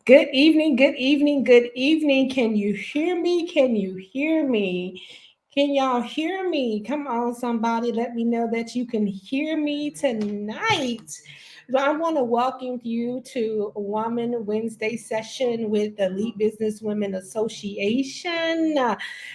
Good evening, good evening, good evening. Can you hear me? Can you hear me? Can y'all hear me? Come on, somebody, let me know that you can hear me tonight. So I want to welcome you to Woman Wednesday session with the Elite Business Women Association.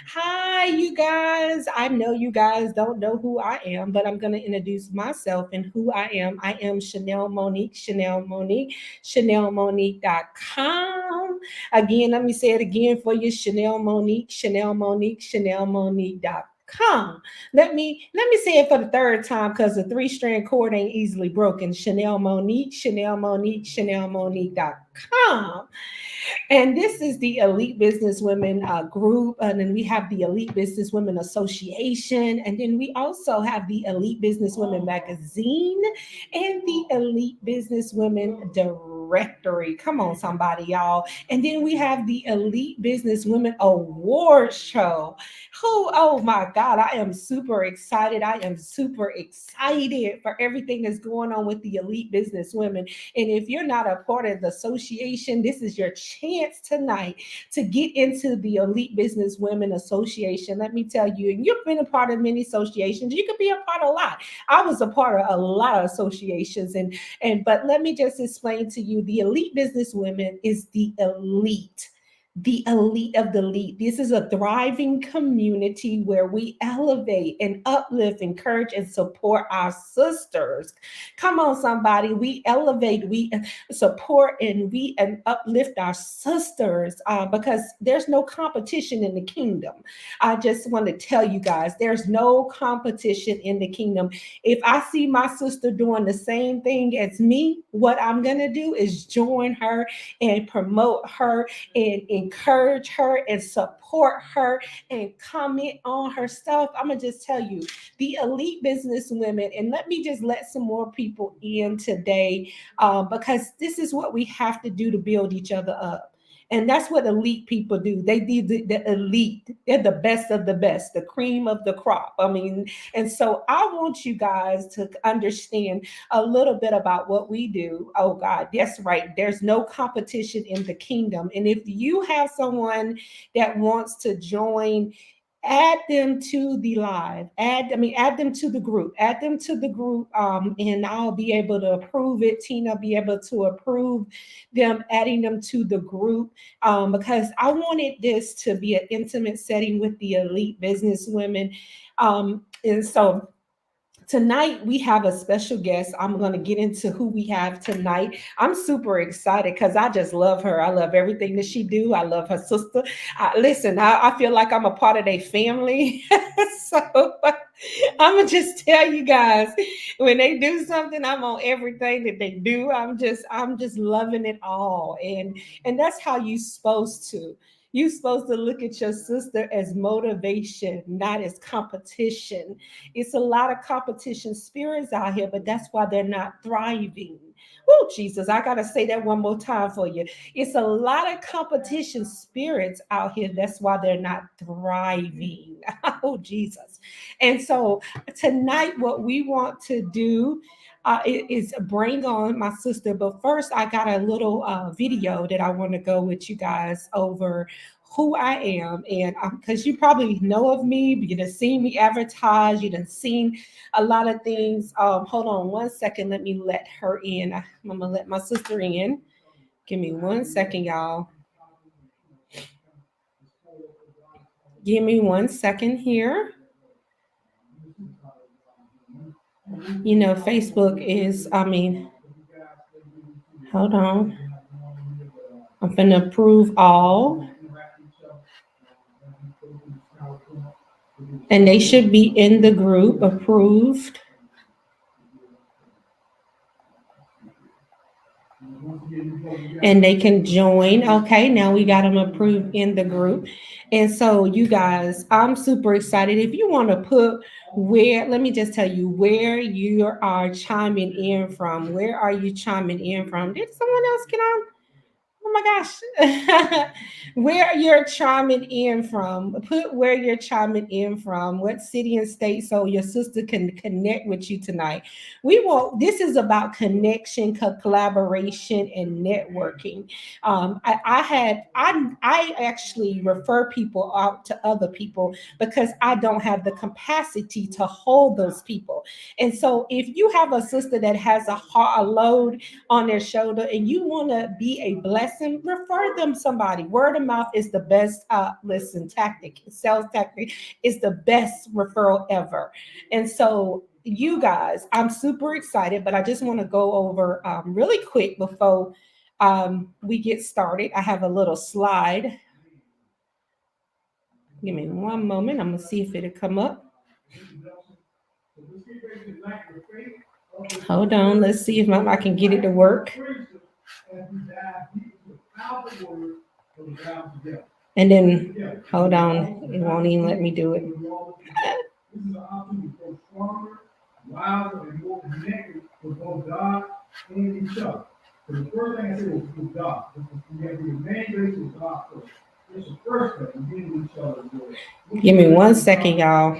Hi, you guys. I know you guys don't know who I am, but I'm going to introduce myself and who I am. I am Chanel Monique, ChanelMonique.com. Again, let me say it again for you, ChanelMonique.com. Let me say it for the third time because the three-strand cord ain't easily broken. ChanelMonique.com. And this is the Elite Business Women group. And then we have the Elite Business Women Association. And then we also have the Elite Business Women magazine and the Elite Business Women directory. Come on, somebody, y'all. And then we have the Elite Business Women Award Show. Oh my God, I am super excited. I am super excited for everything that's going on with the Elite Business Women. And if you're not a part of the association, this is your chance tonight to get into the Elite Business Women Association. Let me tell you, and you've been a part of many associations. You could be a part of a lot. I was a part of a lot of associations, but let me just explain to you: the Elite Business Women is the elite of the elite. This is a thriving community where we elevate and uplift, encourage, and support our sisters. Come on, somebody. We elevate, we support, and we uplift our sisters because there's no competition in the kingdom. I just want to tell you guys, there's no competition in the kingdom. If I see my sister doing the same thing as me, what I'm going to do is join her and promote her and encourage her and support her and comment on her stuff. I'm gonna just tell you, the Elite Business Women, and let me just let some more people in today because this is what we have to do to build each other up. And that's what elite people do. They do the elite. They're the best of the best, the cream of the crop. I mean, and so I want you guys to understand a little bit about what we do. Oh God, that's right. There's no competition in the kingdom. And if you have someone that wants to join, add them to the live, add them to the group, and I'll be able to approve it. Tina be able to approve them, adding them to the group, because I wanted this to be an intimate setting with the Elite Business Women. And so tonight we have a special guest. I'm going to get into who we have tonight. I'm super excited because I just love her. I love everything that she do. I love her sister. Listen, I feel like I'm a part of their family. So I'm gonna just tell you guys, when they do something, I'm on everything that they do. I'm just loving it all, and that's how you supposed to. You're supposed to look at your sister as motivation, not as competition. It's a lot of competition spirits out here, but that's why they're not thriving. Oh, Jesus, I got to say that one more time for you. It's a lot of competition spirits out here. That's why they're not thriving. Oh, Jesus. And so tonight, what we want to do is bring on my sister. But first, I got a little video that I want to go with you guys over who I am, and because you probably know of me, you done seen me advertise, you done seen a lot of things. Hold on one second, let me let her in. I'm gonna let my sister in. Give me 1 second, y'all. Give me 1 second here. You know, Facebook is, hold on. I'm gonna approve all. And they should be in the group approved. And they can join. Okay, now we got them approved in the group. And so, you guys, I'm super excited. If you want to put where, let me just tell you where you are chiming in from. Where are you chiming in from? Did someone else get on? Oh my gosh. Where you're chiming in from. Put where you're chiming in from, what city and state, so your sister can connect with you tonight. This is about connection, collaboration, and networking. I actually refer people out to other people because I don't have the capacity to hold those people. And so if you have a sister that has a load on their shoulder and you want to be a blessing, refer them somebody. Word of mouth is the best tactic. Sales tactic is the best referral ever. And so you guys, I'm super excited, but I just want to go over really quick before we get started. I have a little slide. Give me one moment. I'm gonna see if it'll come up. Hold on. Let's see if I can get it to work. And then, hold on. It won't even let me do it. Wiser and more connected with both God and each other. So the first thing I said was with God. You have to be a main base with God first. It's the first thing, and then each other. Give me one second, y'all.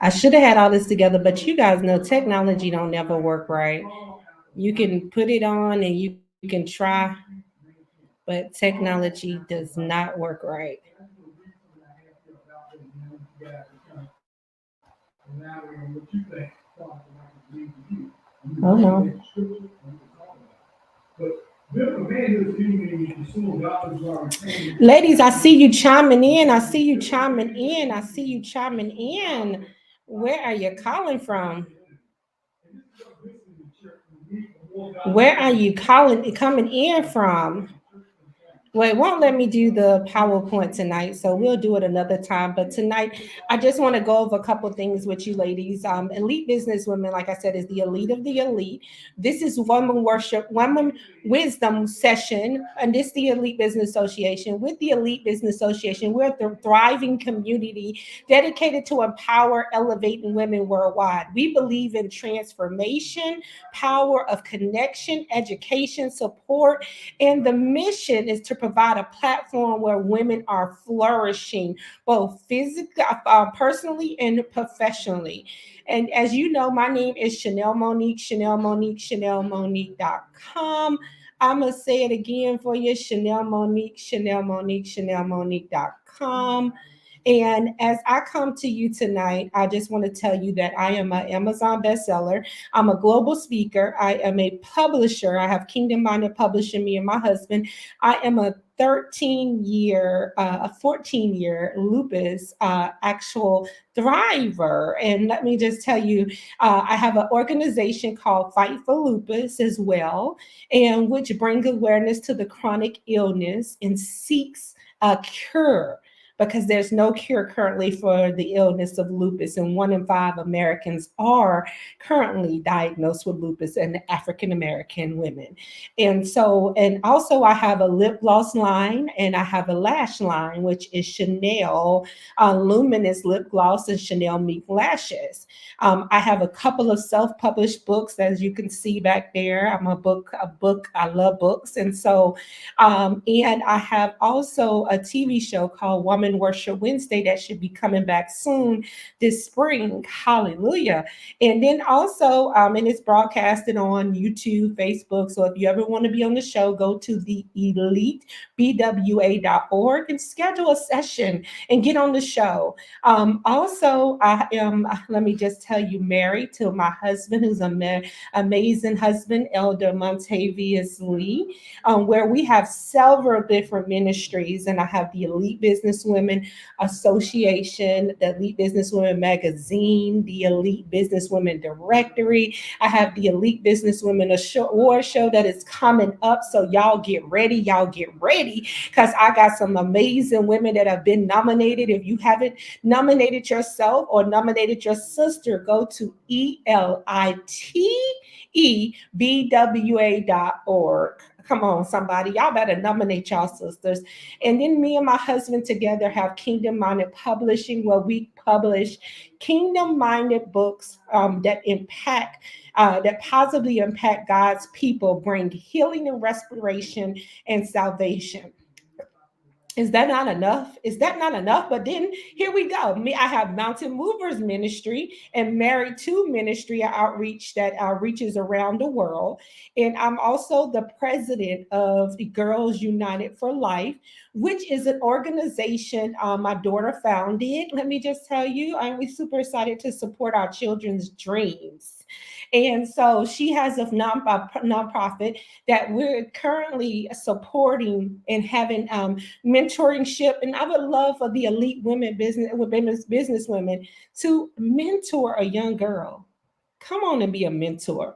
I should have had all this together, but you guys know technology don't never work right. You can put it on and you can try, but technology does not work right. Oh no. Ladies, I see you chiming in. I see you chiming in. I see you chiming in. Where are you calling from? Where are you coming in from? Well, it won't let me do the PowerPoint tonight, so we'll do it another time. But tonight, I just want to go over a couple of things with you ladies. Elite business women, like I said, is the elite of the elite. This is woman worship, woman wisdom session, and this is the Elite Business Association. With the Elite Business Association, we're a thriving community dedicated to empower, elevating women worldwide. We believe in transformation, power of connection, education, support, and the mission is to provide a platform where women are flourishing, both physically, personally, and professionally. And as you know, my name is Chanel Monique, Chanel Monique, ChanelMonique.com. I'm going to say it again for you, Chanel Monique, Chanel Monique, ChanelMonique.com. And as I come to you tonight, I just want to tell you that I am an Amazon bestseller. I'm a global speaker. I am a publisher. I have Kingdom Minded Publishing, me and my husband. I am a 14-year lupus actual thriver. And let me just tell you, I have an organization called Fight for Lupus as well, and which brings awareness to the chronic illness and seeks a cure, because there's no cure currently for the illness of lupus, and 1 in 5 Americans are currently diagnosed with lupus, and African American women. And also I have a lip gloss line and I have a lash line, which is Chanel Luminous Lip Gloss and Chanel Meek Lashes. I have a couple of self-published books, as you can see back there. I'm a book. I love books, and I have also a TV show called Woman Worship Wednesday that should be coming back soon this spring. Hallelujah. And then also, and it's broadcasted on YouTube, Facebook. So if you ever want to be on the show, go to the elitebwa.org and schedule a session and get on the show. Also, I am, let me just tell you, married to my husband, who's an amazing husband, Elder Montavious Lee, where we have several different ministries. And I have the Elite Businesswomen Association, the Elite Businesswomen Magazine, the Elite Businesswomen Directory. I have the Elite Businesswomen Award Show that is coming up. So y'all get ready. Because I got some amazing women that have been nominated. If you haven't nominated yourself or nominated your sister, go to elitebwa.org. Come on, somebody. Y'all better nominate y'all sisters. And then me and my husband together have Kingdom Minded Publishing, where we publish kingdom minded books that impact, that positively impact God's people, bring healing and restoration and salvation. Is that not enough? Is that not enough? But then here we go. Me, I have Mountain Movers Ministry and Married to Ministry outreach that reaches around the world. And I'm also the president of the Girls United for Life, which is an organization my daughter founded. Let me just tell you, I'm super excited to support our children's dreams. And so she has a nonprofit that we're currently supporting and having mentorship. And I would love for the elite business women to mentor a young girl. Come on and be a mentor.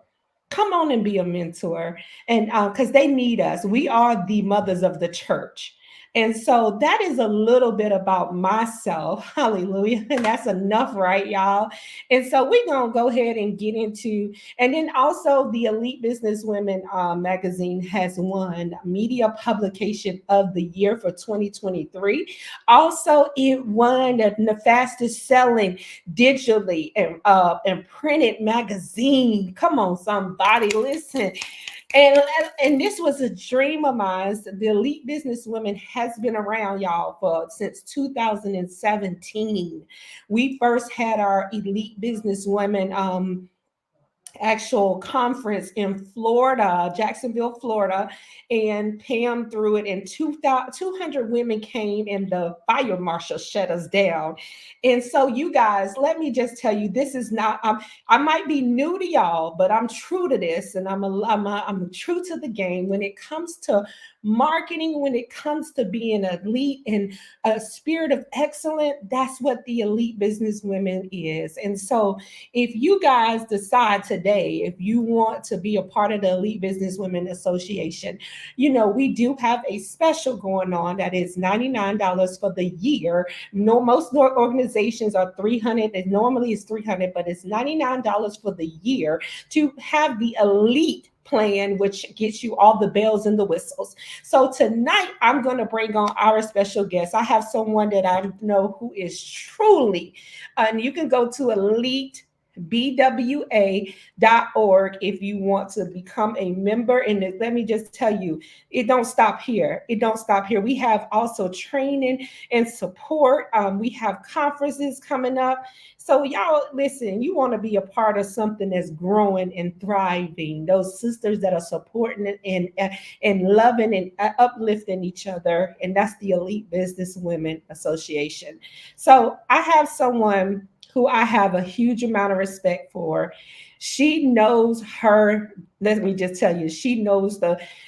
Come on and be a mentor. And because they need us. We are the mothers of the church. And so that is a little bit about myself. Hallelujah. And that's enough, right, y'all? And so we're going to go ahead and get into, and then also the Elite Business Women magazine has won Media Publication of the Year for 2023. Also, it won the fastest selling digitally and printed magazine. Come on, somebody, listen. And this was a dream of mine. The Elite Business Women has been around, y'all, for since 2017. We first had our Elite Business Women actual conference in Florida, Jacksonville, Florida, and Pam threw it, and 200 women came, and the fire marshal shut us down. And so, you guys, let me just tell you, this is not. I might be new to y'all, but I'm true to this, and I'm true to the game when it comes to marketing, when it comes to being elite and a spirit of excellence. That's what the Elite Business Women is. And so, if you guys decide today, if you want to be a part of the Elite Business Women Association, you know, we do have a special going on that is $99 for the year. No, most organizations are $300, and normally it's $300, but it's $99 for the year to have the elite plan, which gets you all the bells and the whistles. So tonight I'm going to bring on our special guest. I have someone that I know who is truly, and you can go to elitebwa.org if you want to become a member. And let me just tell you, it don't stop here. It don't stop here. We have also training and support. We have conferences coming up. So y'all, listen, you want to be a part of something that's growing and thriving. Those sisters that are supporting and loving and uplifting each other. And that's the Elite Business Women Association. So I have someone who I have a huge amount of respect for. She knows her, let me just tell you, she knows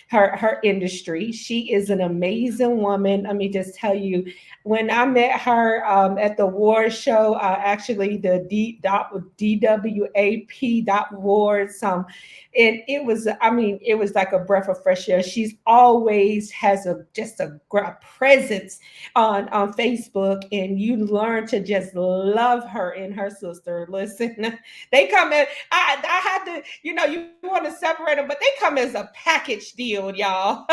her industry. She is an amazing woman. Let me just tell you, when I met her at the award show, actually the DWAP awards, and it was, I mean, it was like a breath of fresh air. She's always has just a presence on Facebook, and you learn to just love her and her sister. Listen, they come in. I had to, you know, you want to separate them, but they come as a package deal, y'all.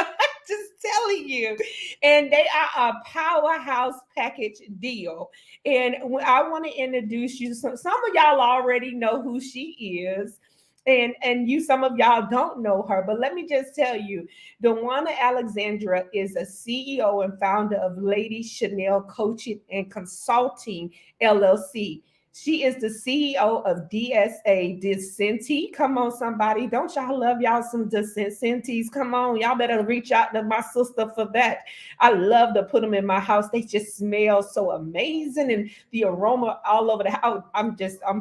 Just telling you. And they are a powerhouse package deal. And I want to introduce you. Some of y'all already know who she is. And you, some of y'all don't know her, but let me just tell you, Dawanna Alexander is a CEO and founder of Lady Chanel Coaching and Consulting LLC. She is the CEO of DSA Dissenti. Come on, somebody. Don't y'all love y'all some Dissentis? Come on. Y'all better reach out to my sister for that. I love to put them in my house. They just smell so amazing. And the aroma all over the house. I'm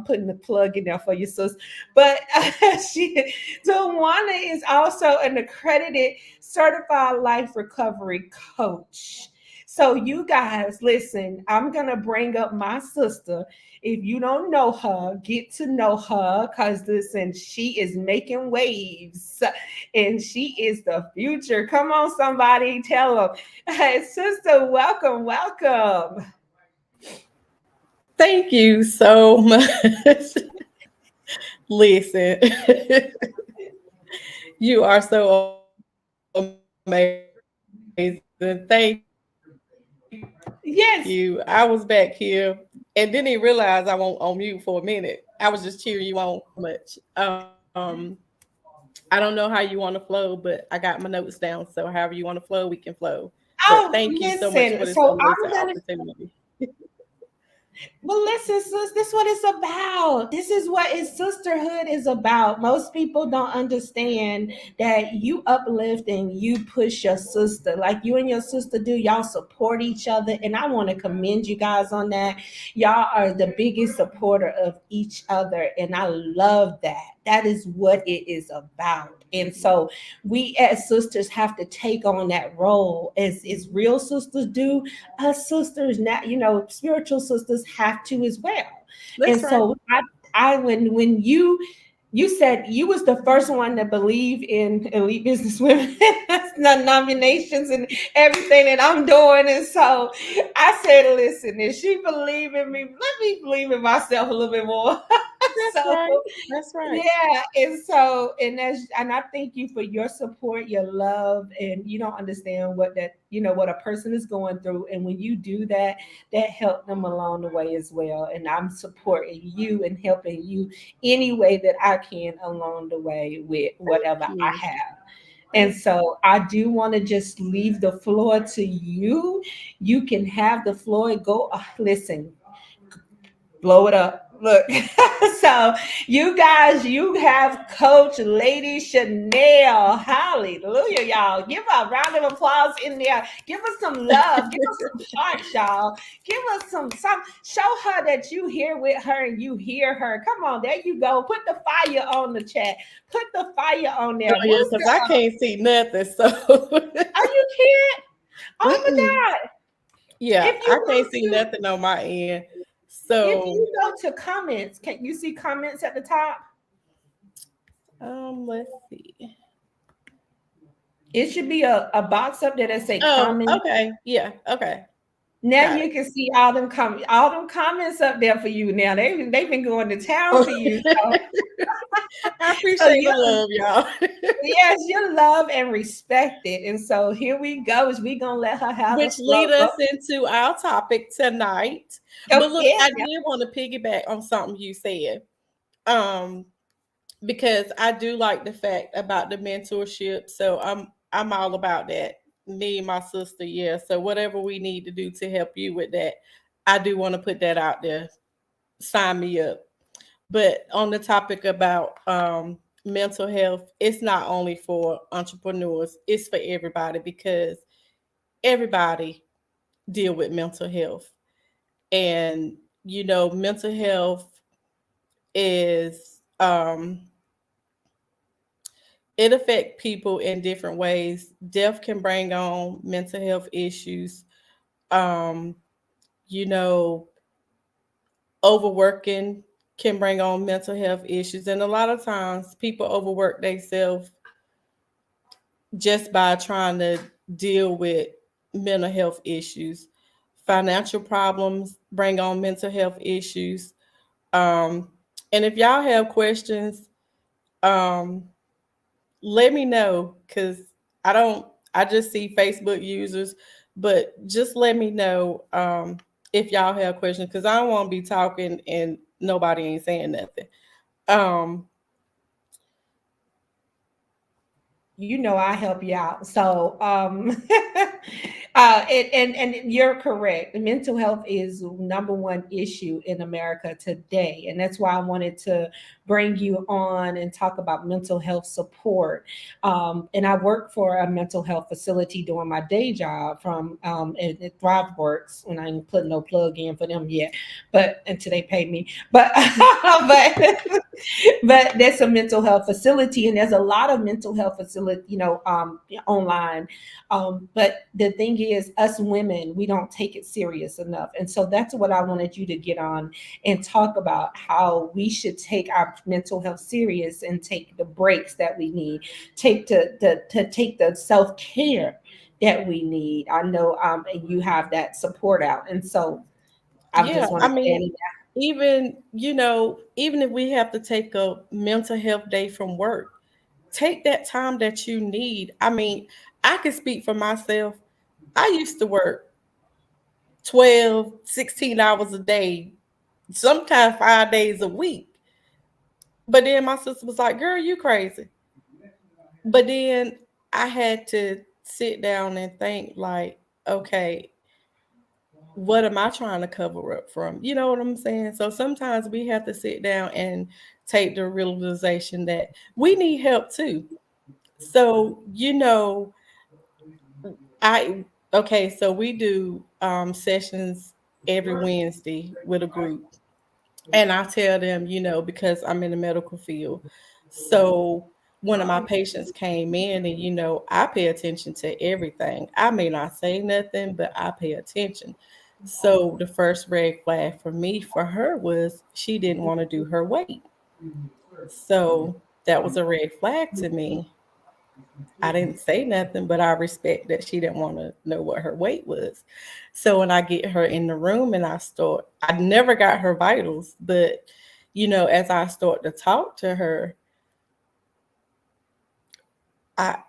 putting the plug in there for you, sis. But Dawanna is also an accredited certified life recovery coach. So you guys, listen, I'm going to bring up my sister. If you don't know her, get to know her, because listen, she is making waves and she is the future. Come on, somebody, tell them. Hey, sister, welcome, welcome. Thank you so much. Listen, You are so amazing. Thank you. I was back here and didn't even realize I won't on Yes. mute for a minute. I was just cheering you on so much. I don't know how you want to flow, but I got my notes down. So however you want to flow, we can flow. But thank you so much for this Listen. amazing So I'm gonna. opportunity. Well, listen, sis, this is what it's about. This is what is sisterhood is about. Most people don't understand that you uplift and you push your sister. Like you and your sister do, y'all support each other. And I want to commend you guys on that. Y'all are the biggest supporter of each other. And I love that. That is what it is about. And so we as sisters have to take on that role as real sisters do. Us sisters now, spiritual sisters have to as well. And That's right. so I when you said you was the first one to believe in elite business women nominations and everything that I'm doing. And so I said, listen, if she believe in me, let me believe in myself a little bit more. That's So right. That's right. yeah, and I thank you for your support, your love, and you don't understand what a person is going through, and when you do that, that helped them along the way as well. And I'm supporting you and helping you any way that I can along the way with Thank whatever I you. have. And Thank so I do want to just leave the floor to you. You can have the floor. Go, listen, blow it up. Look, so you guys, you have Coach Lady Chanel. Hallelujah, y'all. Give her a round of applause in there. Give us some love. Give us some hearts, y'all. Give us some. Show her that you here with her and you hear her. Come on, there you go. Put the fire on the chat. Put the fire on you. there. Oh yeah, Boost because her I up. can't see nothing. So Are you kidding? Oh my mm-mm. God. Yeah, If I you can't go see to nothing on my end. if So you go to comments, can you see comments at the top? let's see. It should be a box up there that say Oh, comment. okay. Yeah, okay. Now Got you can see all them comments up there for you. Now they've been going to town for you. it. I So appreciate you the love, y'all. yes, you love and respect it. And so here we go. Is we gonna let her have the Which lead flow? us into our topic tonight. But Oh, look, yeah, I yeah. did want to piggyback on something you said. Um, because I do like the fact about the mentorship. So I'm all about that. Me and my sister, yeah. So whatever we need to do to help you with that, I do want to put that out there. Sign me up. But on the topic about mental health, it's not only for entrepreneurs, it's for everybody because everybody deal with mental health. And mental health is it affect people in different ways. Death can bring on mental health issues. Um, you know, Overworking can bring on mental health issues, and a lot of times people overwork themselves just by trying to deal with mental health issues. Financial problems bring on mental health issues. Um, and if y'all have questions, um, let me know because I don't, I just see Facebook users, but just let me know if y'all have questions because I don't want to be talking and nobody ain't saying nothing. Um, I help you out. So, and you're correct. Mental health is number one issue in America today, and that's why I wanted to bring you on and talk about mental health support. And I work for a mental health facility doing my day job from at ThriveWorks, and I ain't put no plug in for them yet, but until they pay me. But but but there's a mental health facility and there's a lot of mental health facility online, but the thing is us women we don't take it serious enough, and so that's what I wanted you to get on and talk about how we should take our mental health serious and take the breaks that we need, to take the self-care that we need. I know and you have that support out, and so I yeah, just want I to mean, say even if we have to take a mental health day from work, take that time that you need. I mean, I can speak for myself. I used to work 12, 16 hours a day, sometimes 5 days a week. But then my sister was like, girl, you crazy. But then I had to sit down and think, like, okay, what am I trying to cover up from? You know what I'm saying? So sometimes we have to sit down and take the realization that we need help too. So, I okay, so we do sessions every Wednesday with a group. And I tell them, because I'm in the medical field. So one of my patients came in and, I pay attention to everything. I may not say nothing, but I pay attention. So the first red flag for me for her was she didn't want to do her weight. So that was a red flag to me. I didn't say nothing, but I respect that she didn't want to know what her weight was. So when I get her in the room and I never got her vitals, but as I start to talk to her,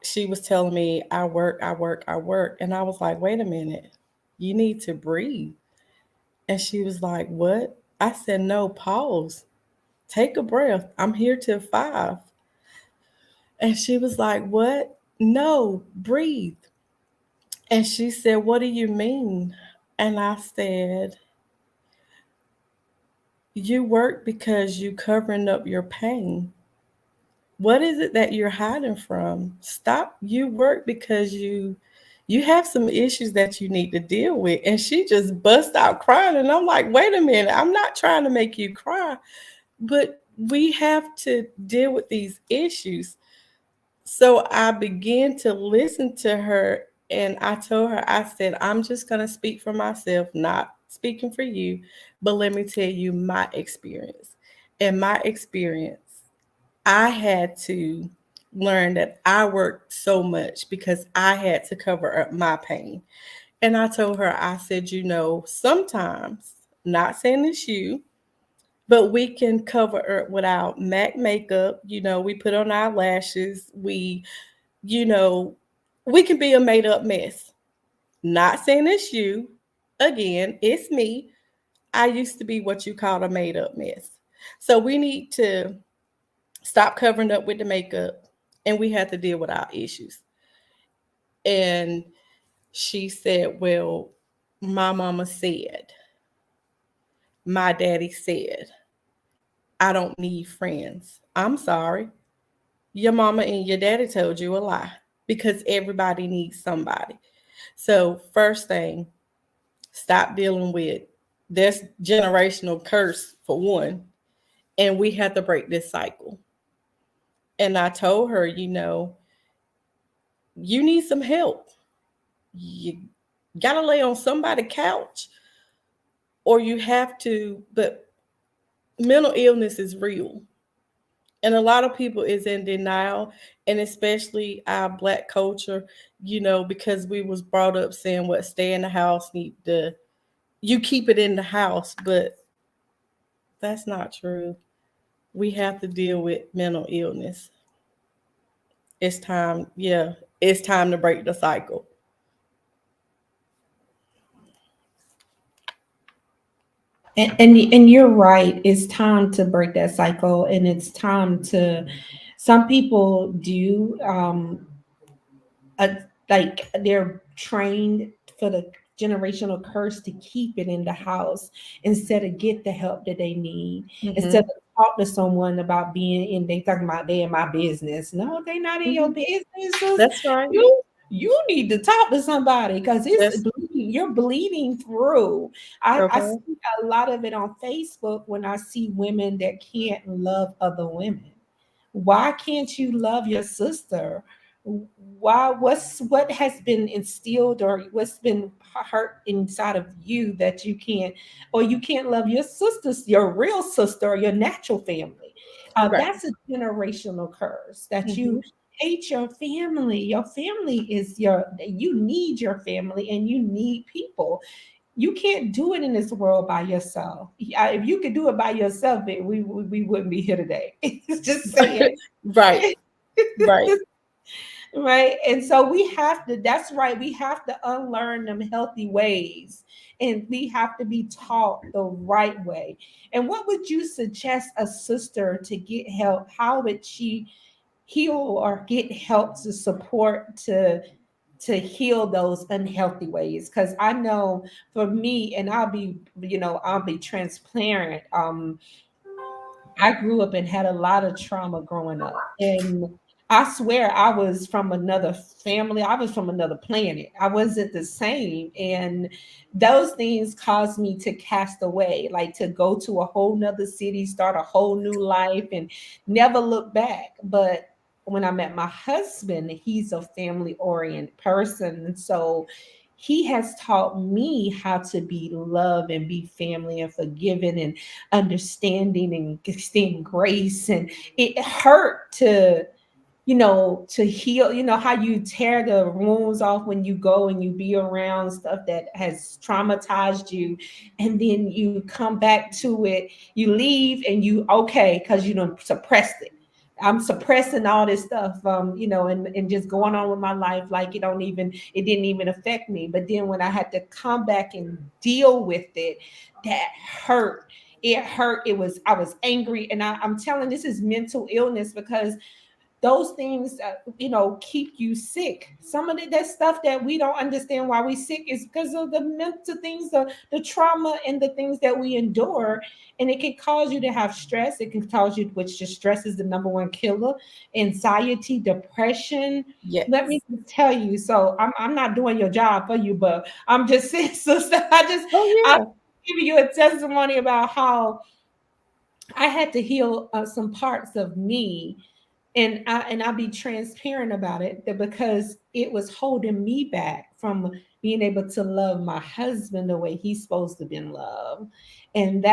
she was telling me, I work, I work, I work. And I was like, wait a minute, you need to breathe. And she was like, what? I said, no, pause, take a breath. I'm here till 5. And she was like, what? No, breathe. And she said, what do you mean? And I said, you work because you covering up your pain. What is it that you're hiding from? Stop. You work because you have some issues that you need to deal with. And she just bust out crying. And I'm like, wait a minute, I'm not trying to make you cry, but we have to deal with these issues. So I began to listen to her, and I told her, I said, I'm just going to speak for myself, not speaking for you, but let me tell you my experience. In my experience, I had to learn that I worked so much because I had to cover up my pain. And I told her, I said, sometimes, not saying it's you, but we can cover up without MAC makeup. We put on our lashes. You know, we can be a made up mess. Not saying it's you. Again, it's me. I used to be what you call a made up mess. So we need to stop covering up with the makeup, and we have to deal with our issues. And she said, well, my mama said, my daddy said, I don't need friends. I'm sorry. Your mama and your daddy told you a lie because everybody needs somebody. So, first thing, stop dealing with this generational curse for one, and we have to break this cycle. And I told her, you need some help. You gotta lay on somebody's couch, or you have to, but mental illness is real. And a lot of people is in denial, and especially our Black culture, because we was brought up saying what, stay in the house, you keep it in the house, but that's not true. We have to deal with mental illness. It's time, yeah, it's time to break the cycle. And you're right. It's time to break that cycle, and it's time to. Some people do uh, like they're trained for the generational curse to keep it in the house instead of get the help that they need. Instead Mm-hmm. of talk to someone about being in, they talking about they in my business. No, they not in your Mm-hmm. business. That's right. You need to talk to somebody because it's That's bleeding, you're bleeding through. I okay. see a lot of it on Facebook when I see women that can't love other women. Why can't you love your sister? Why, what has been instilled or what's been hurt inside of you that you can't, or you can't love your sisters, your real sister or your natural family? Right. That's a generational curse that Mm-hmm. you hate your family. Your family is your, you need your family and you need people. You can't do it in this world by yourself. If you could do it by yourself, we wouldn't be here today. It's just saying. Right. Right. Right. And so we have to, that's right, we have to unlearn them healthy ways, and we have to be taught the right way. And what would you suggest a sister to get help? How would she heal or get help to support to heal those unhealthy ways? Because I know for me, and I'll be transparent. I grew up and had a lot of trauma growing up. And I swear I was from another family. I was from another planet. I wasn't the same. And those things caused me to cast away, like to go to a whole nother city, start a whole new life, and never look back. But when I met my husband, he's a family oriented person. And so he has taught me how to be love and be family and forgiving and understanding and extend grace. And it hurt to heal. You know how you tear the wounds off when you go and you be around stuff that has traumatized you, and then you come back to it, you leave and you okay because you don't suppressed it. I'm suppressing all this stuff, and just going on with my life like it didn't even affect me. But then when I had to come back and deal with it, that hurt. It hurt. I was angry, and I'm telling, this is mental illness, because those things keep you sick. Some of that stuff that we don't understand why we sick is because of the mental things, the trauma and the things that we endure. And it can cause you to have stress. It can cause you, which just stress is the number one killer, anxiety, depression. Let Yes. me just tell you. So I'm not doing your job for you, but I'm just saying, sister, Oh I'm yeah. giving you a testimony about how I had to heal some parts of me, and I'll be transparent about it, that because it was holding me back from being able to love my husband the way he's supposed to be loved. And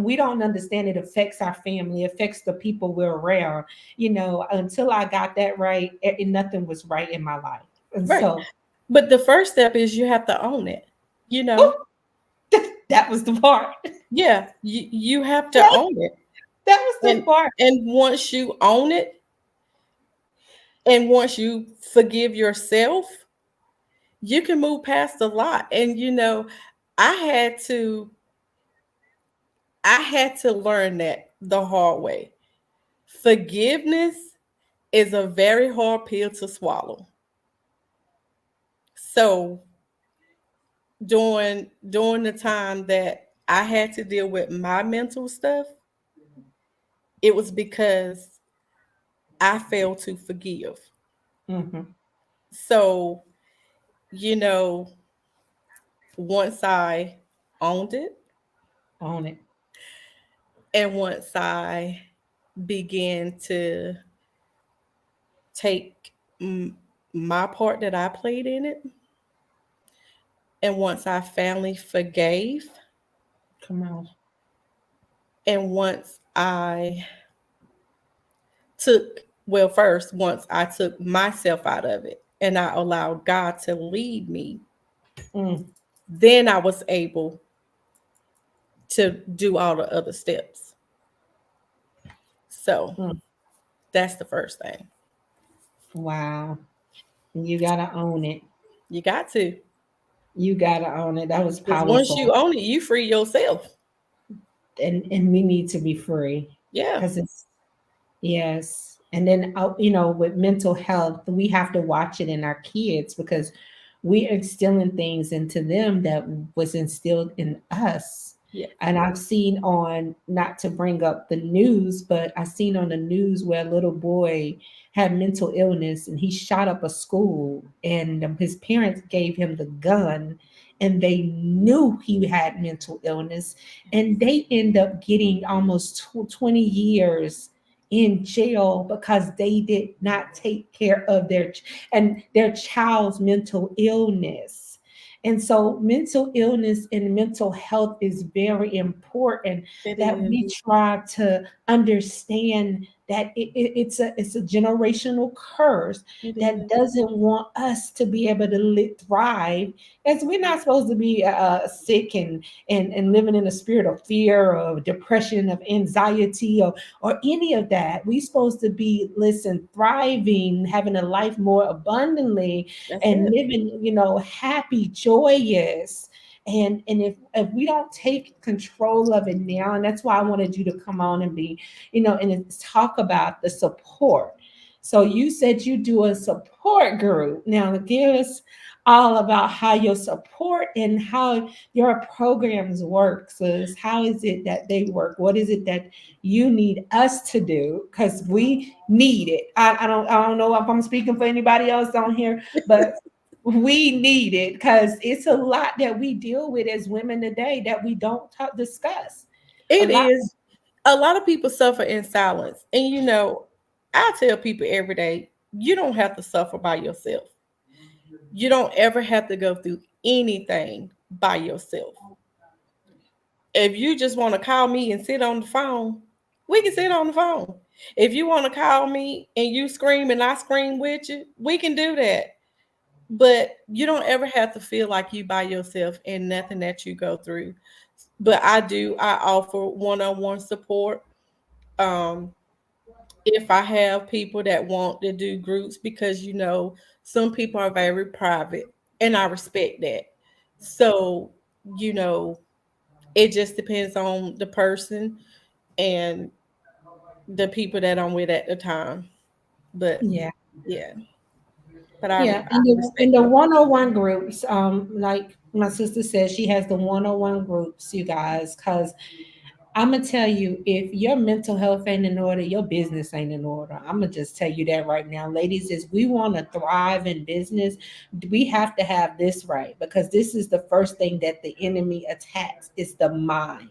we don't understand, it affects our family, it affects the people we're around. Until I got that right, nothing was right in my life. And Right. so But the first step is you have to own it. You know, whew, that was the part. yeah, you have to that, own it. that was the And part. once you own it, and once you forgive yourself, you can move past a lot. And I had to I had to learn that the hard way. Forgiveness is a very hard pill to swallow. So during the time that I had to deal with my mental stuff, it was because I failed to forgive. Hmm. So, you know, once I owned it, Own it. and once I began to take my part that I played in it, and once I finally forgave, Come on. and once I took, well, first, once I took myself out of it and I allowed God to lead me, Mm, then I was able to do all the other steps. So mm. that's the first thing. Wow. You gotta own it. You got to, You gotta own it. That was because once you powerful. own it, you free yourself. And we need to be free, Yeah. because it's, yes. And then with mental health, we have to watch it in our kids, because we are instilling things into them that was instilled in us. Yes. And I've seen on, not to bring up the news, but I've seen on the news where a little boy had mental illness and he shot up a school, and his parents gave him the gun, and they knew he had mental illness, and they end up getting almost 20 years in jail because they did not take care of their child's mental illness. And so mental illness and mental health is very important, It that is. we try to understand that it's a generational curse It that is. doesn't want us to be able to thrive, as we're not supposed to be sick and living in a spirit of fear or depression, of anxiety, or any of that. We're supposed to be, listen, thriving, having a life more abundantly, That's and it. living, happy, joyous. And if we don't take control of it now, and that's why I wanted you to come on and be, and talk about the support. So you said you do a support group. Now give us all about how your support and how your programs work. So how is it that they work? What is it that you need us to do? Because we need it. I don't know if I'm speaking for anybody else on here, but we need it, because it's a lot that we deal with as women today that we don't discuss. A It lot. is. A lot of people suffer in silence. And I tell people every day, you don't have to suffer by yourself. You don't ever have to go through anything by yourself. If you just want to call me and sit on the phone, we can sit on the phone. If you want to call me and you scream and I scream with you, we can do that. But you don't ever have to feel like you by yourself and nothing that you go through. But I offer one-on-one support. Um, if I have people that want to do groups, because some people are very private and I respect that. So, you know, it just depends on the person and the people that I'm with at the time. But Yeah. yeah, but I, Yeah, I and the respect it. 101 groups, like my sister says, she has the 101 groups, you guys, because I'm gonna tell you, if your mental health ain't in order, your business ain't in order. I'm gonna just tell you that right now, ladies. Is we want to thrive in business, we have to have this right, because this is the first thing that the enemy attacks is the mind.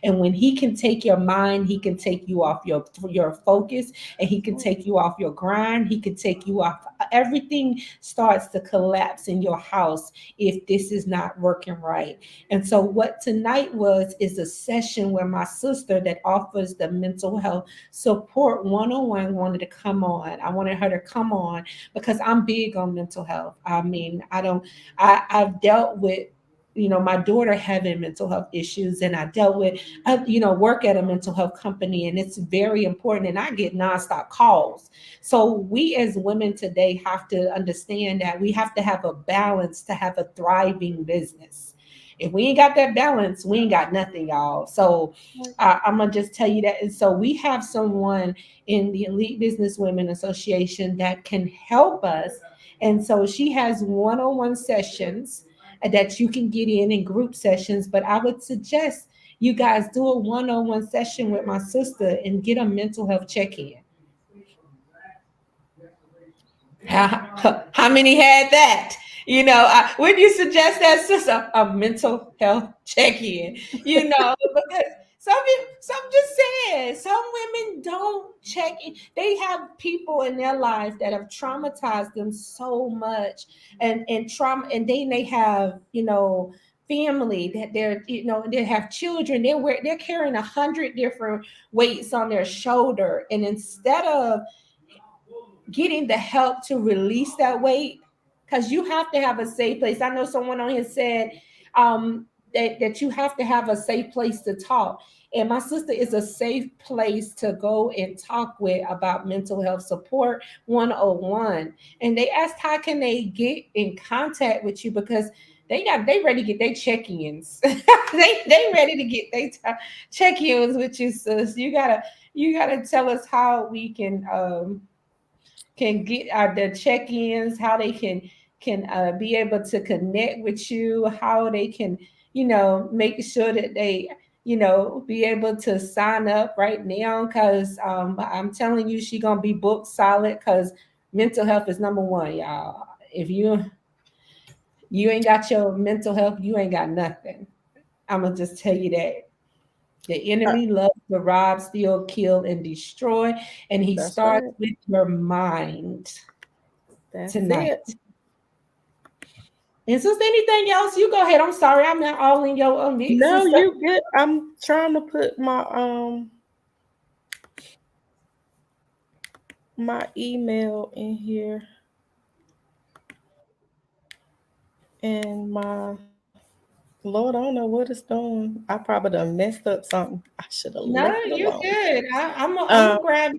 And when he can take your mind, he can take you off your focus, and he can take you off your grind. He can take you off. Everything starts to collapse in your house if this is not working right. And so, what tonight was is a session where my sister, that offers the mental health support 101, wanted to come on. I wanted her to come on because I'm big on mental health. I mean, I don't, I've dealt with, my daughter having mental health issues, and I dealt with, work at a mental health company, and it's very important. And I get nonstop calls. So we as women today have to understand that we have to have a balance to have a thriving business. If we ain't got that balance, we ain't got nothing, y'all. So I'm gonna just tell you that. And so we have someone in the Elite Business Women Association that can help us. And so she has one-on-one sessions that you can get in group sessions. But I would suggest you guys do a one-on-one session with my sister and get a mental health check-in. How many had that? Would you suggest that, sister, a mental health check-in? Because some just saying, some women don't check in. They have people in their life that have traumatized them so much, and trauma, and then they have, family that they have children. They're carrying 100 different weights on their shoulder, and instead of getting the help to release that weight, because you have to have a safe place. I know someone on here said that you have to have a safe place to talk. And my sister is a safe place to go and talk with about mental health support 101. And they asked how can they get in contact with you, because they ready to get their check-ins. they ready to get their check-ins with you, sis. You gotta tell us how we can get the check-ins, how they can be able to connect with you, how they can make sure that they be able to sign up right now, because I'm telling you, she gonna be booked solid, because mental health is number one, y'all. If you ain't got your mental health, you ain't got nothing. I'm gonna just tell you that. The Uh, enemy loves to rob, steal, kill, and destroy, and he that's starts right. with your mind That's tonight. it. Is there anything else? You go ahead. I'm sorry, I'm not all in your mix and No, stuff. you good. I'm trying to put my my email in here and my Lord, I don't know what it's doing. I probably done messed up something. I should have left No, it you're alone. good. I'm Um, gonna grab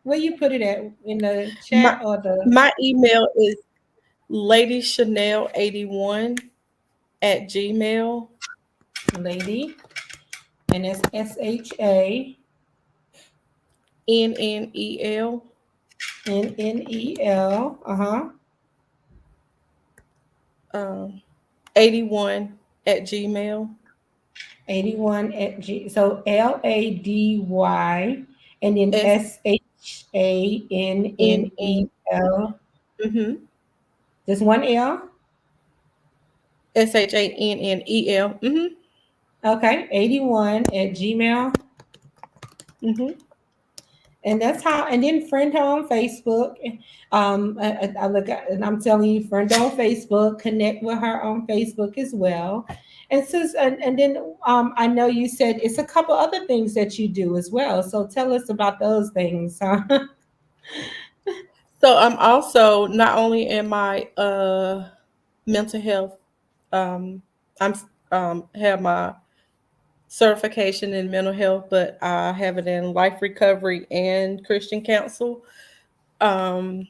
where you put it at in the my chat or the my email is Lady Chanel 81 at Gmail. lady, and it's NNEL SHANNEL. um 81 at Gmail. 81 at G. So LADY and then S N N SHANNEL. mm-hmm. Just one L. SHANNEL. Mm-hmm. Okay, 81 at Gmail. Mm-hmm. And that's how, and then friend her on Facebook. I look at, and I'm telling you, friend her on Facebook, connect with her on Facebook as well. And then I know you said it's a couple other things that you do as well. So tell us about those things. Huh? So I'm also not only in my mental health, um I'm have my certification in mental health, but I have it in life recovery and Christian counsel. Um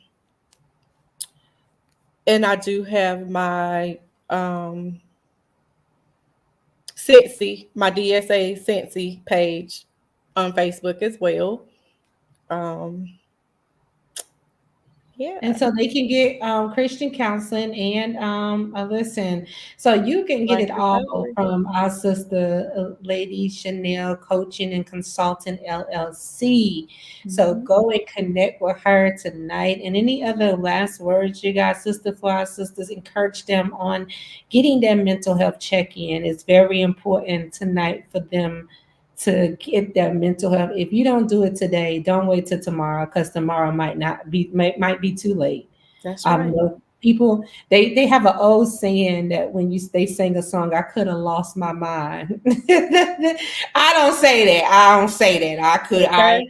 and I do have my um Sensi, my DSA Sensi page on Facebook as well. Um And yeah, so they can get Christian counseling and listen. So you can get life it all recovery. from our sister, Lady Chanel Coaching and Consulting LLC. So Mhm. go and connect with her tonight. And any other last words you got, sister, for our sisters? Encourage them on getting their mental health check in. It's very important tonight for them to get their mental health. If you don't do it today, don't wait till tomorrow because tomorrow might not be might be too late. That's right. People they have an old saying that when they sing a song, I could have lost my mind. I don't say that. I don't say that. Okay.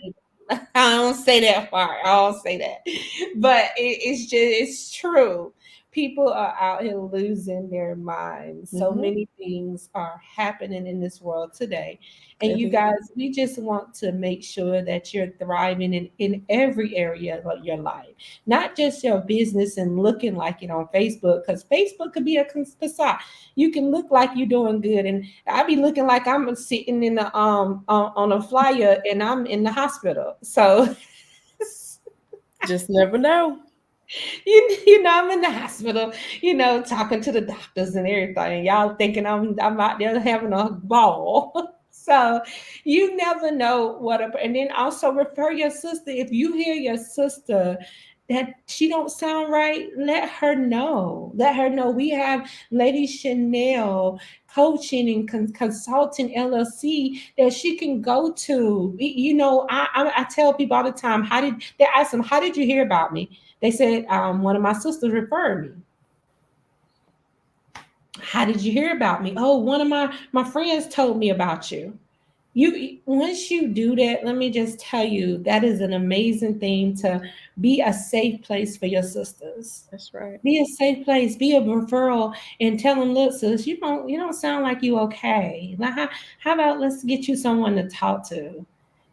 I don't say that part. I don't say that. But it's just it's true. People are out here losing their minds. So Mm-hmm. many things are happening in this world today. And It you is. guys, we just want to make sure that you're thriving in every area of your life, not just your business and looking like it on Facebook, because Facebook could be a facade. You can look like you're doing good, and I be looking like I'm sitting in the on a flyer and I'm in the hospital. So Just never know. you know, I'm in the hospital, talking to the doctors and everything. Y'all thinking I'm out there having a ball. So you never know and then also refer your sister. If you hear your sister that she don't sound right, let her know. Let her know. We have Lady Chanel Coaching and Consulting LLC that she can go to. I tell people all the time, they ask them, how did you hear about me? They said, one of my sisters referred me. How did you hear about me? Oh, one of my friends told me about you. You once you do that, let me just tell you, that is an amazing thing to be a safe place for your sisters. That's right. Be a safe place. Be a referral and tell them, look, sis, you don't sound like you okay. Like, how about let's get you someone to talk to.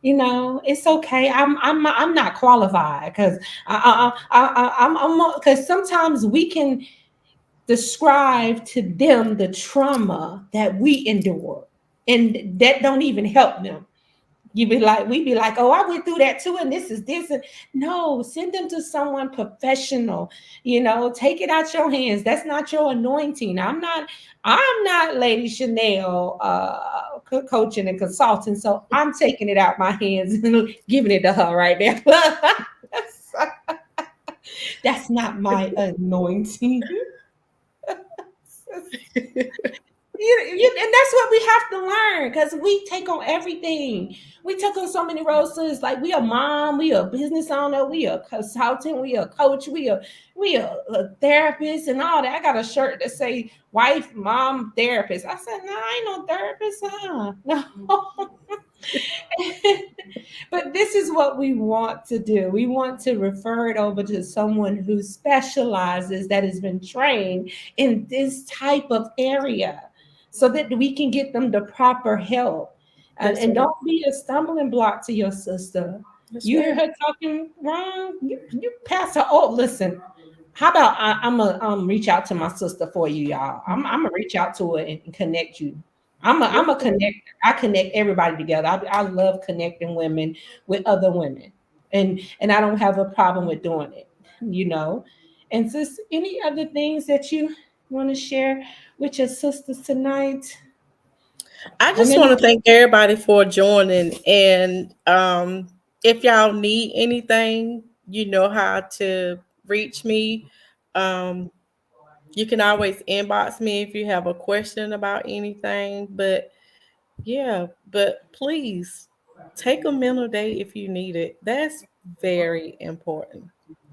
It's okay. I'm not qualified because I'm because sometimes we can describe to them the trauma that we endure, and that don't even help them. We be like, oh, I went through that too, and this is this. And no, send them to someone professional. Take it out your hands. That's not your anointing. I'm not Lady Chanel coaching and consulting, so I'm taking it out my hands and giving it to her right now. That's not my anointing. And that's what we have to learn because we take on everything. We took on so many roles. So it's like we a mom, we a business owner, we a consultant, we a coach, we a therapist, and all that. I got a shirt that say "wife, mom, therapist." I said, "No, I ain't no therapist, huh?" No. But this is what we want to do. We want to refer it over to someone who specializes, that has been trained in this type of area, so that we can get them the proper help. That's And right. don't be a stumbling block to your sister. That's You hear right. her talking wrong, you pass her. Oh, listen. How about I'm gonna reach out to my sister for you, y'all. I'm gonna reach out to her and connect you. I'm a Listen, connect. I connect everybody together. I love connecting women with other women, and I don't have a problem with doing it. You know, and sis, any other things that you want to share with your sisters tonight? I I just know want to you. thank everybody for joining. And if y'all need anything, you know how to reach me. Um, you can always inbox me if you have a question about anything. But yeah, but please take a mental day if you need it. That's very important.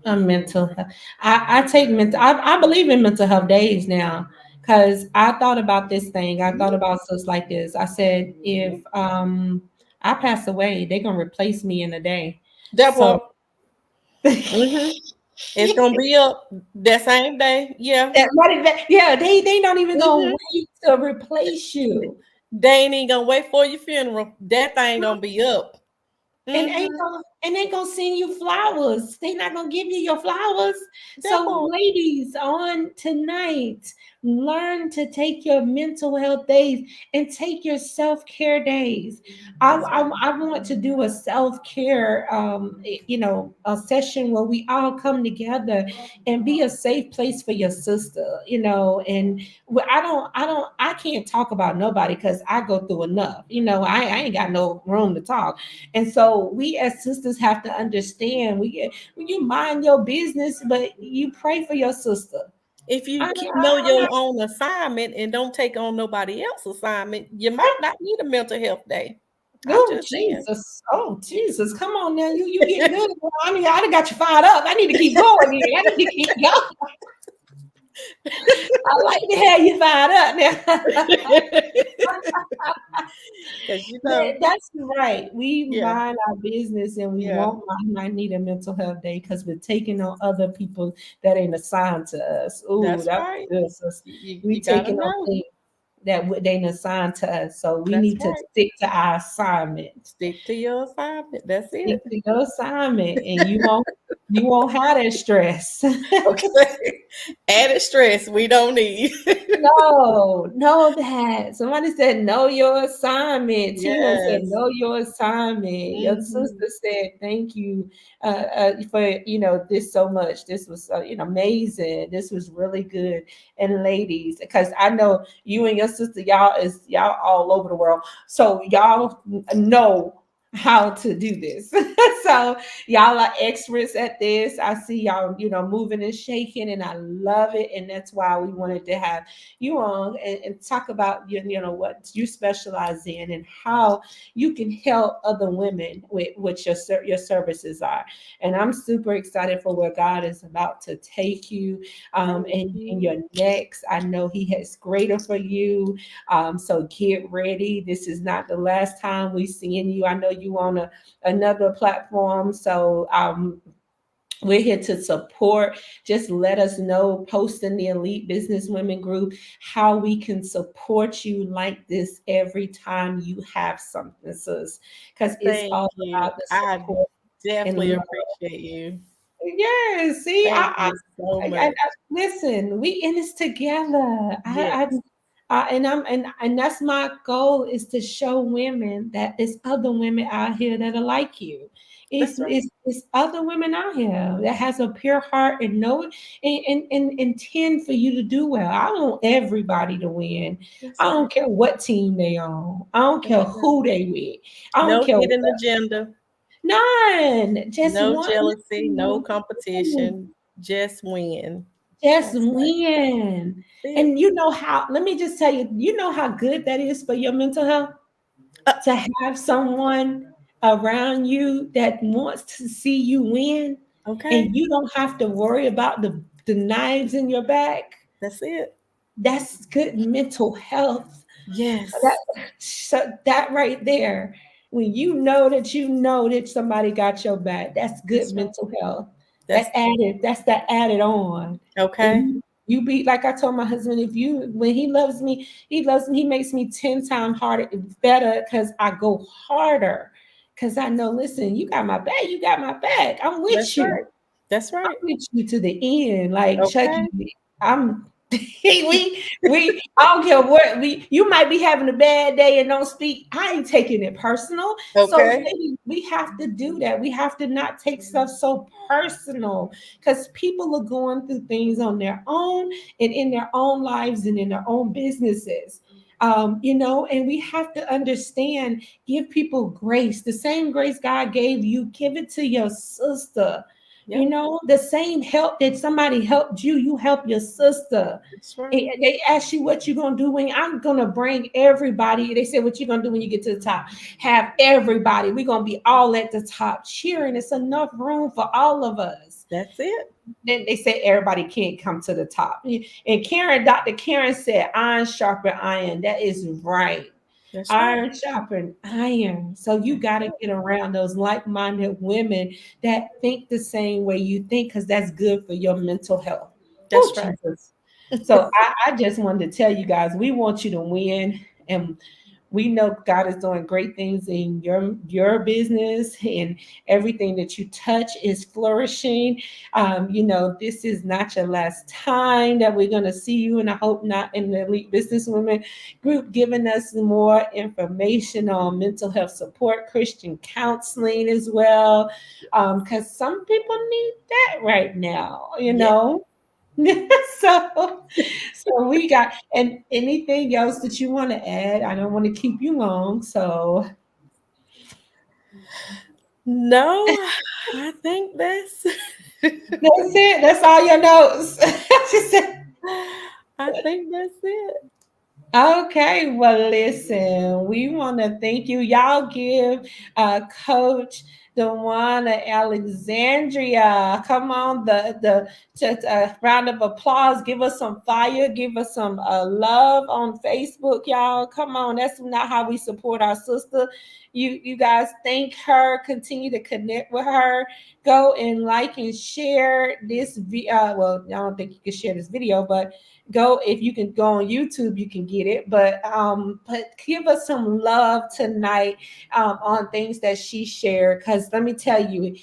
Mental health. I take mental. I believe in mental health days now, because I thought about this thing. I thought about stuff like this. I said, if I pass away, they're gonna replace me in a day. That So part. Hmm. It's gonna be up that same day. Yeah. yeah, they not even gonna Hmm. wait to replace you. They ain't even gonna wait for your funeral. That thing gonna be up. Hmm. And ain't gonna send you flowers. They not gonna give you your flowers. That So, part. ladies, on tonight, learn to take your mental health days and take your self-care days. That's right. I want to do a self-care a session where we all come together and be a safe place for your sister, and I can't talk about nobody because I go through enough. I ain't got no room to talk. And so we as sisters have to understand, you mind your business, but you pray for your sister. If you know I'm your not. own assignment and don't take on nobody else's assignment, you might not need a mental health day. I'm Oh just saying. Jesus! Oh Jesus! Come on now, you getting good. I mean, I done got you fired up. I need to keep going here. I need to keep going. I like to have you fired up now. Because you know, That's right. We yeah, mind our business and we yeah, won't might need a mental health day because we're taking on other people that ain't assigned to us. Ooh, that's that's right. good. Sis. We You gotta taking on know. things that they ain't assigned to us. So we That's need to right. stick to our assignment. Stick to your assignment. That's Stick it. to your assignment, and you won't have that stress. Okay. Added stress we don't need. No, know that. Somebody said, know your assignment. Tina said, Yes. know your assignment. Your Hmm. sister said, thank you for, this so much. This was, amazing. This was really good. And ladies, because I know you and your sister, y'all all over the world. So y'all know how to do this. So y'all are experts at this. I see y'all, moving and shaking, and I love it. And that's why we wanted to have you on and talk about what you specialize in and how you can help other women with what your services are. And I'm super excited for where God is about to take you Thank in you. your next. I know He has greater for you. So get ready. This is not the last time we seeing you. I know you on another platform. So we're here to support. Just let us know, post in the Elite Business Women group, how we can support you like this every time you have something, sis. Because it's Thank all you. about the I support and definitely love. appreciate you. Yeah, see, Thank you so much. listen. We in this together. Yes, And that's my goal, is to show women that there's other women out here that are like you. that's right. It's other women out here that has a pure heart and know it, and intend for you to do well. I want everybody to win. I That's don't right. care what team they on. I don't That's care right. who they with. I don't No care hidden agenda, none. Just no one. jealousy, no competition. Just win. Just That's right. win. That's it. And let me just tell you, you know how good that is for your mental health, Uh, to have someone around you that wants to see you win, okay. and you don't have to worry about the knives in your back. That's it. That's good mental health. Yes. That, so that right there. when you know that somebody got your back, that's good That's right. mental health. That's That's that added on. okay. And you be like I told my husband, if you when he loves me, he makes me 10 times harder better because I go harder. Cause I know, listen, you got my back, you got my back. I'm with That's you. right. That's I'm right. with you to the end. Like Chucky, Okay. I'm we I don't care what you might be having a bad day and don't speak. I ain't taking it personal. So Okay. ladies, we have to do that. We have to not take stuff so personal because people are going through things on their own and in their own lives and in their own businesses. And we have to understand, give people grace. The same grace God gave you, give it to your sister. Yep. The same help that somebody helped you, you help your sister. That's right. They ask you what you're gonna do when I'm gonna bring everybody. They said, what you gonna do when you get to the top? Have everybody. We're gonna be all at the top cheering. It's enough room for all of us. That's it. Then they said everybody can't come to the top. And Dr. Karen said, iron sharpen iron. That is right. That's right. Iron sharpen iron. So you That's got to it. get around those like-minded women that think the same way you think, because that's good for your mental health. Oh, That's right. Jesus. So I just wanted to tell you guys, we want you to win. And we know God is doing great things in your business, and everything that you touch is flourishing. This is not your last time that we're going to see you, and I hope not, in the Elite Businesswomen group, giving us more information on mental health support, Christian counseling as well, because some people need that right now. Yeah. so we got, and anything else that you want to add? I don't want to keep you long, so No, I think that's that's it. That's all your notes. She said, I think that's it. okay, well, listen, we want to thank you. Y'all give Coach Dawanna Alexandria. Come on, the just a round of applause. Give us some fire. Give us some love on Facebook, y'all. Come on, that's not how we support our sister. You guys thank her. Continue to connect with her. Go and like and share this. Well, I don't think you can share this video, but go, if you can go on YouTube, you can get it. But give us some love tonight on things that she shared, because let me tell you,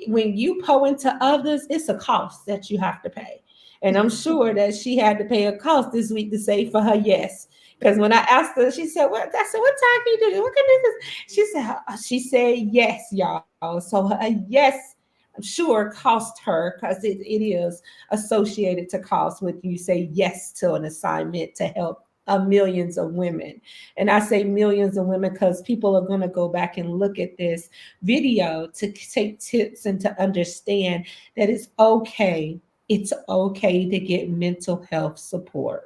when you pour into others, it's a cost that you have to pay. And I'm sure that she had to pay a cost this week to say for her yes. Because when I asked her, she said, "What?" I said, "What time can you do this? What can this?" She said, "Yes, y'all." So her yes, I'm sure, cost her, because it is associated to cost when you say yes to an assignment to help millions of women. And I say millions of women because people are going to go back and look at this video to take tips and to understand that it's okay to get mental health support.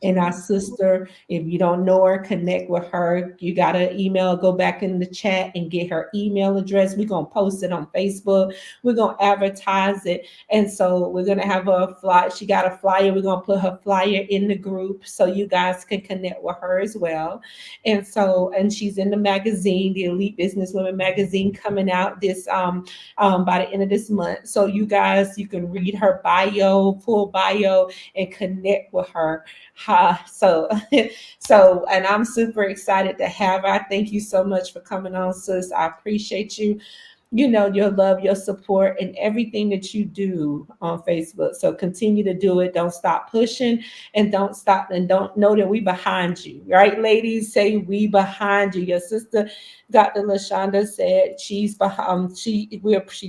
And our sister, if you don't know her, connect with her. You got to email, go back in the chat and get her email address. We're going to post it on Facebook. We're going to advertise it. And so we're going to have a flyer. She got a flyer. We're going to put her flyer in the group so you guys can connect with her as well. And she's in the magazine, the Elite Businesswomen magazine, coming out this by the end of this month. So you guys, you can read her bio, full bio, and connect with her. So and I'm super excited to have her. I thank you so much for coming on, sis. I appreciate you. Your love, your support, and everything that you do on Facebook. So continue to do it. Don't stop pushing, and don't stop, and don't know that we behind you. Right, ladies? Say we behind you. Your sister, Dr. LaShonda, said she's behind. She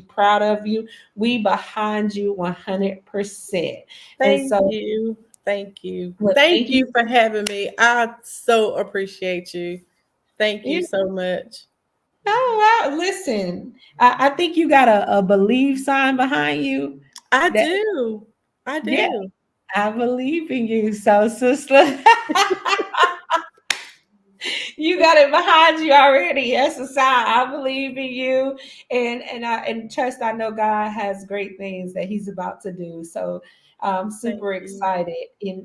proud of you. We behind you 100%. And Thank so, you. Thank you. well, Thank thank you you. for having me. I so appreciate you. Thank you You so much. Oh, wow. Listen, I think you got a believe sign behind you. I That, do. I yeah, do. I believe in you. So, sister, you got it behind you already. That's a sign. I believe in you, and trust. I know God has great things that He's about to do. So, I'm Thank super you. excited.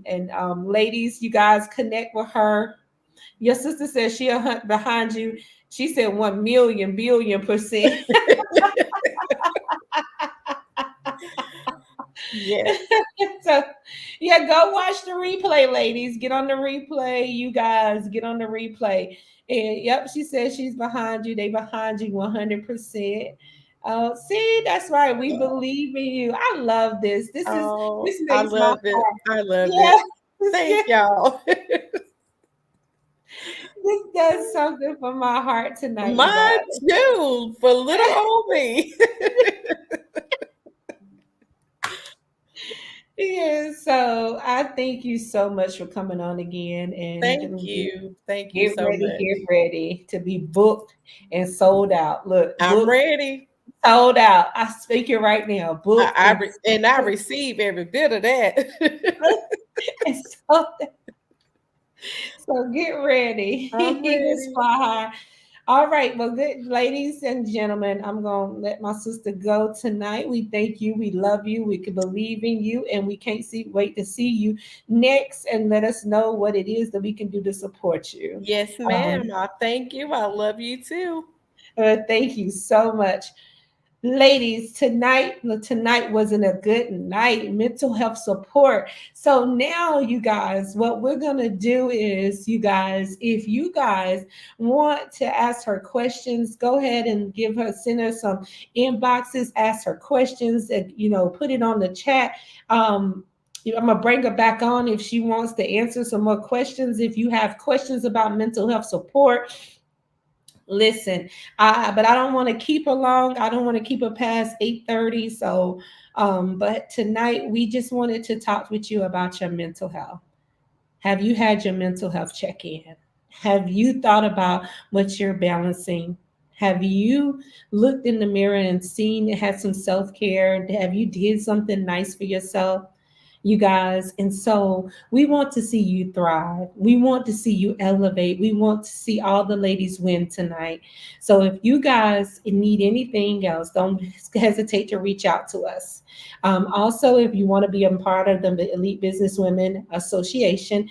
And ladies, you guys connect with her. Your sister says she'll hunt behind you. She said 1,000,000,000,000%. Yes. So yeah, go watch the replay, ladies. Get on the replay, you guys. Get on the replay. And yep, she says she's behind you. They behind you 100%. See, that's right. We believe in you. I love this. This Oh, I makes my love it. heart. I love it. Yeah, Thank y'all. this does something for my heart tonight, you Mine guys. too, for little old me. Yeah, so I thank you so much for coming on again and Thank you. Thank you get so ready, much. get ready to be booked and sold out. Look, I'm booked, ready. sold out. I speak it right now. Booked And I receive every bit of that. and sold. So get ready. I'm Eagles ready. fly high. All right, well, good ladies and gentlemen, I'm gonna let my sister go tonight. We thank you, we love you, we can believe in you, and we can't wait to see you next and let us know what it is that we can do to support you. Yes, Um, ma'am. I thank you. I love you too. thank you so much. Ladies, tonight wasn't a good night. Mental health support. So now, you guys, what we're gonna do is, you guys, if you guys want to ask her questions, go ahead and send her some inboxes, ask her questions, and put it on the chat. I'm gonna bring her back on if she wants to answer some more questions. If you have questions about mental health support, listen, but I don't want to keep her long. I don't want to keep her past 8:30. So, but tonight we just wanted to talk with you about your mental health. Have you had your mental health check in? Have you thought about what you're balancing? Have you looked in the mirror and seen had some self care? Have you did something nice for yourself? You guys. And so we want to see you thrive. We want to see you elevate. We want to see all the ladies win tonight. So if you guys need anything else, don't hesitate to reach out to us. Also, if you want to be a part of the Elite Business Women Association,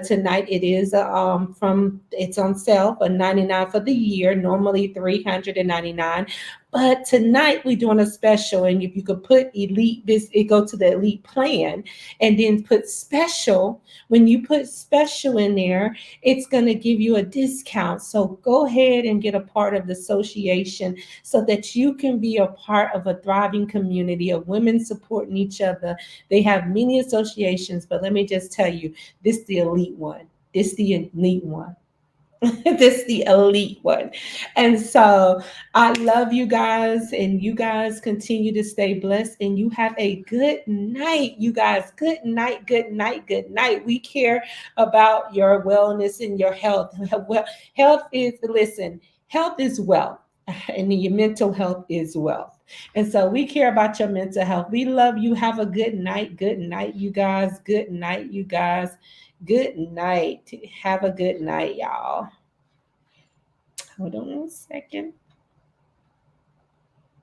tonight it is it's on sale for $99 for the year, normally $399. But tonight we're doing a special, and if you could put elite, it go to the elite plan, and then put special. When you put special in there, it's going to give you a discount. So go ahead and get a part of the association so that you can be a part of a thriving community of women supporting each other. They have many associations, but let me just tell you, this is the elite one. This is the elite one. This is the elite one. And so I love you guys, and you guys continue to stay blessed, and you have a good night, you guys. Good night, good night, good night. We care about your wellness and your health. Well, health is wealth, and your mental health is wealth. And so we care about your mental health. We love you. Have a good night. Good night, you guys. Good night, you guys. Good night. Have a good night, y'all. Hold on a second.